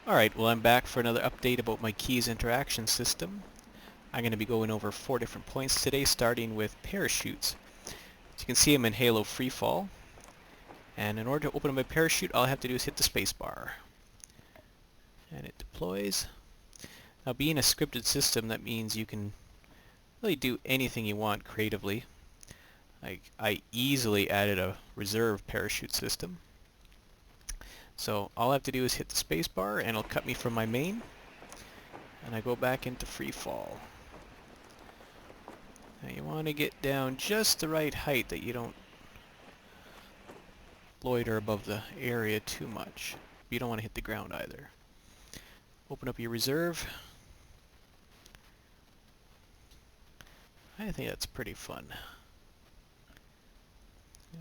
Alright, well I'm back for another update about my keys interaction system. I'm going to be going over 4 different points today, starting with parachutes. As you can see, I'm in Halo Freefall, and in order to open up my parachute, all I have to do is hit the spacebar. And it deploys. Now, being a scripted system, that means you can really do anything you want creatively. I easily added a reserve parachute system. So all I have to do is hit the spacebar, and it'll cut me from my main, and I go back into Freefall. Now you want to get down just the right height that you don't loiter above the area too much. You don't want to hit the ground either. Open up your reserve. I think that's pretty fun.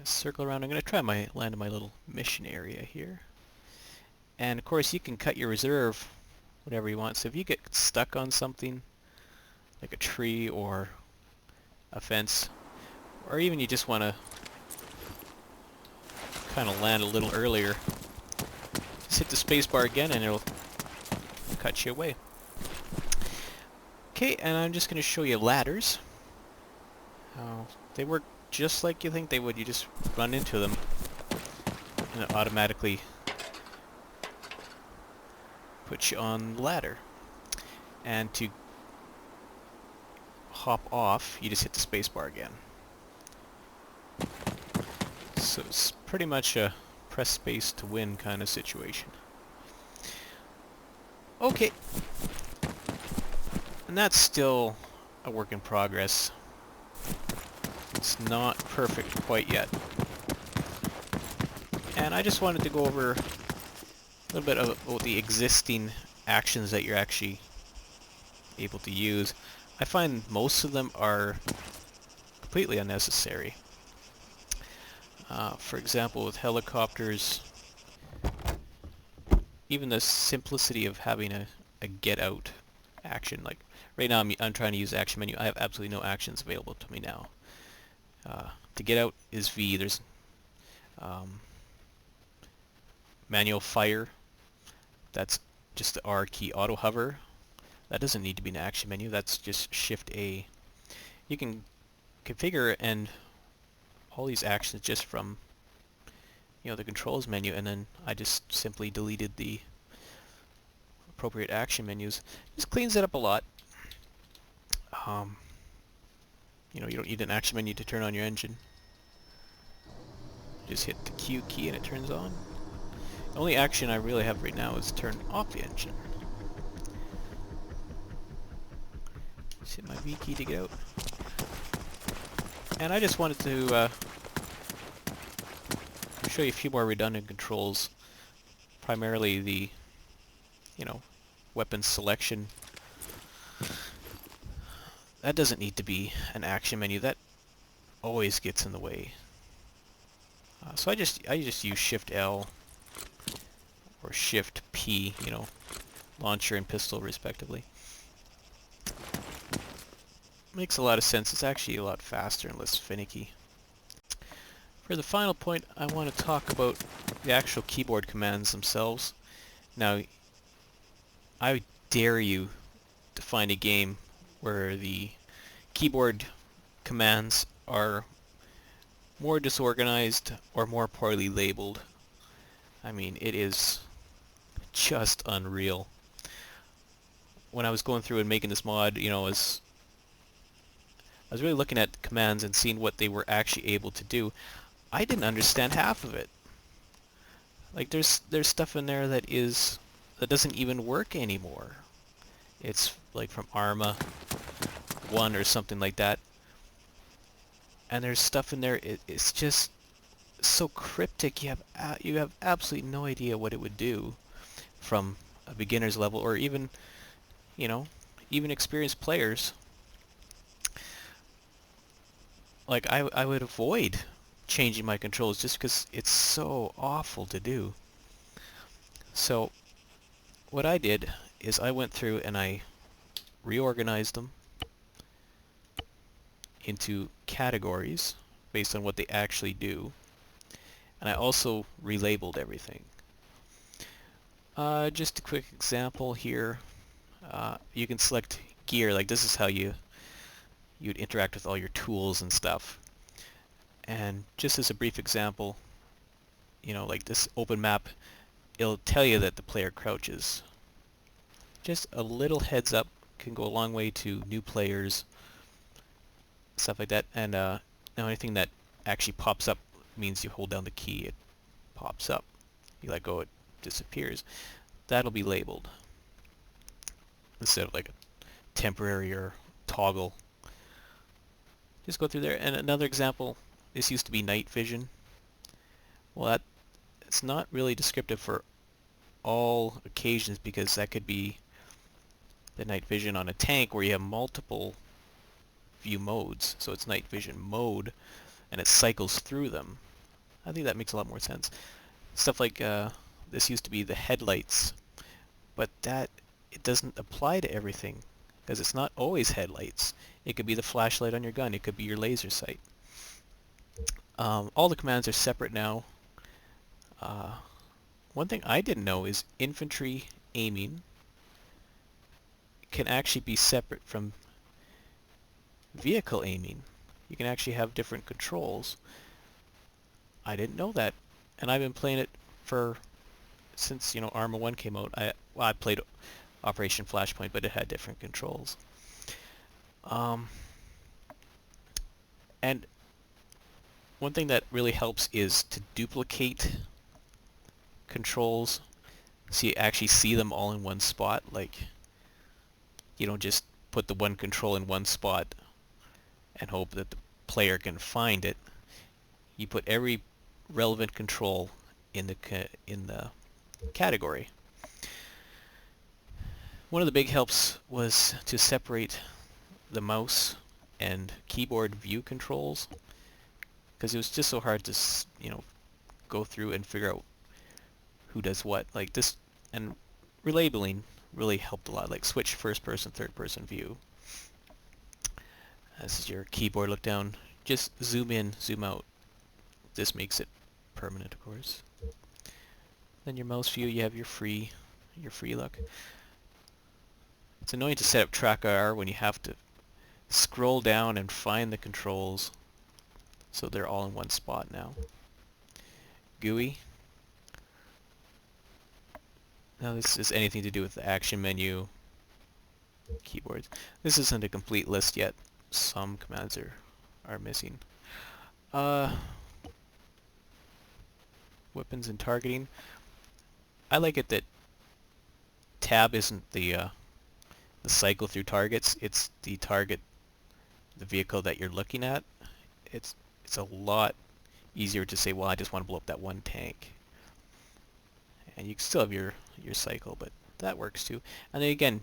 Circle around. I'm going to try land in my little mission area here. And of course you can cut your reserve whatever you want. So if you get stuck on something like a tree or a fence, or even you just want to kind of land a little earlier, just hit the spacebar again and it'll cut you away. Okay, and I'm just going to show you ladders. They work just like you think they would. You just run into them and it automatically puts you on the ladder. And to hop off, you just hit the spacebar again. So it's pretty much a press space to win kind of situation. Okay. And that's still a work in progress. It's not perfect quite yet. And I just wanted to go over a little bit about the existing actions that you're actually able to use. I find most of them are completely unnecessary. For example, with helicopters, even the simplicity of having a get out action. Like right now I'm trying to use the action menu. I have absolutely no actions available to me now. To get out is V. There's manual fire. That's just the R key. Auto hover. That doesn't need to be an action menu. That's just Shift A. You can configure and all these actions just from the controls menu, and then I just simply deleted the appropriate action menus. Just cleans it up a lot. You don't need an action menu to turn on your engine. Just hit the Q key and it turns on. The only action I really have right now is turn off the engine. Just hit my V key to get out. And I just wanted to show you a few more redundant controls. Primarily the, weapon selection. That doesn't need to be an action menu. That always gets in the way. So I just use Shift L or Shift P, launcher and pistol respectively. Makes a lot of sense. It's actually a lot faster and less finicky. For the final point, I want to talk about the actual keyboard commands themselves. Now, I dare you to find a game where the keyboard commands are more disorganized or more poorly labeled. I mean, it is just unreal. When I was going through and making this mod, I was really looking at the commands and seeing what they were actually able to do. I didn't understand half of it. Like there's stuff in there that doesn't even work anymore. It's like from Arma 1 or something like that. And there's stuff in there, it's just so cryptic. You have absolutely no idea what it would do from a beginner's level, or even even experienced players. Like I would avoid changing my controls just because it's so awful to do. So what I did is I went through and I reorganized them into categories based on what they actually do, and I also relabeled everything. Just a quick example here. You can select gear, like this is how you'd interact with all your tools and stuff. And just as a brief example, like this open map, it'll tell you that the player crouches. Just a little heads up can go a long way to new players, stuff like that. And now anything that actually pops up means you hold down the key, it pops up. You let go, it disappears. That'll be labeled instead of like a temporary or toggle. Just go through there. And another example, this used to be night vision. Well, it's not really descriptive for all occasions, because that could be the night vision on a tank where you have multiple view modes. So it's night vision mode and it cycles through them. I think that makes a lot more sense. Stuff like this used to be the headlights, but it doesn't apply to everything, because it's not always headlights. It could be the flashlight on your gun. It could be your laser sight. All the commands are separate now. One thing I didn't know is infantry aiming can actually be separate from vehicle aiming. You can actually have different controls. I didn't know that, and I've been playing it since Arma 1 came out. I played Operation Flashpoint, but it had different controls. And one thing that really helps is to duplicate controls so you actually see them all in one spot. Like, you don't just put the one control in one spot and hope that the player can find it. You put every relevant control in the category. One of the big helps was to separate the mouse and keyboard view controls, because it was just so hard to go through and figure out who does what. Like this, and relabeling really helped a lot, like switch first person, third person view. This is your keyboard look down. Just zoom in, zoom out. This makes it permanent, of course. Then your mouse view, you have your free look. It's annoying to set up track IR when you have to scroll down and find the controls, so they're all in one spot now. GUI. Now this is anything to do with the action menu, keyboards. This isn't a complete list yet. Some commands are missing. Weapons and targeting. I like it that tab isn't the cycle through targets. It's the target, the vehicle that you're looking at. It's a lot easier to say, well, I just want to blow up that one tank. And you can still have your cycle, but that works too. And then again,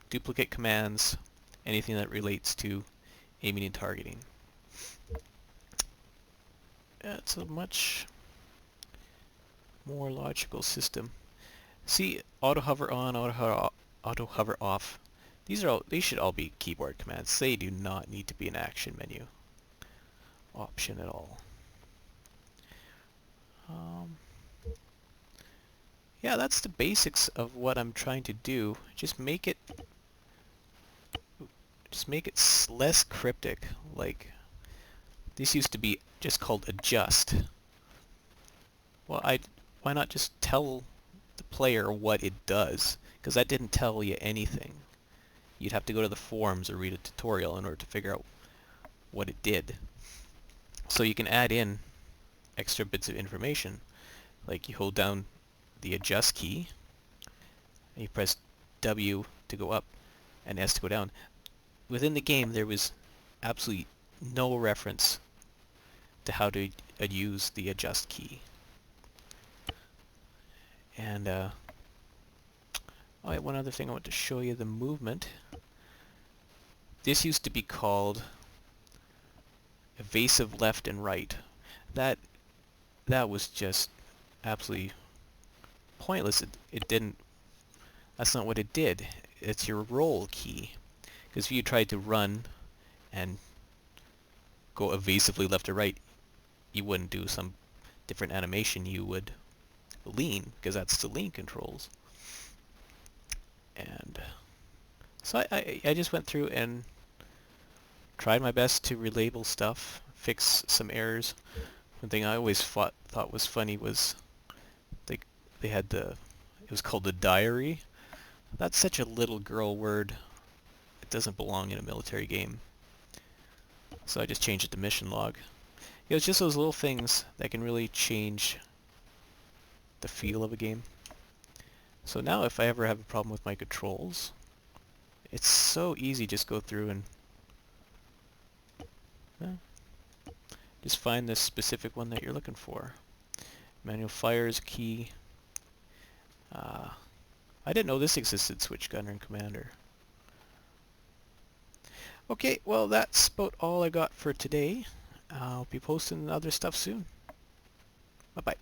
duplicate commands, anything that relates to aiming and targeting. It's a much more logical system. See, auto hover on, auto hover off. These should all be keyboard commands. They do not need to be an action menu option at all. Yeah, that's the basics of what I'm trying to do. Just make it less cryptic. Like, this used to be just called adjust. Well, why not just tell the player what it does? Because that didn't tell you anything. You'd have to go to the forums or read a tutorial in order to figure out what it did. So you can add in extra bits of information. Like, you hold down the adjust key, and you press W to go up and S to go down. Within the game, there was absolutely no reference to how to use the adjust key. And one other thing I want to show you, the movement. This used to be called evasive left and right. That was just absolutely pointless. It didn't. That's not what it did. It's your roll key. Because if you tried to run and go evasively left or right, you wouldn't do some different animation. You would lean, because that's the lean controls. And so I just went through and tried my best to relabel stuff, fix some errors. One thing I always thought was funny was they they had it was called the diary. That's such a little girl word. It doesn't belong in a military game. So I just changed it to mission log. It was just those little things that can really change the feel of a game. So now if I ever have a problem with my controls, it's so easy, just go through and just find the specific one that you're looking for. Manual fire is key. I didn't know this existed, Switch Gunner and Commander. Okay, well that's about all I got for today. I'll be posting other stuff soon. Bye-bye.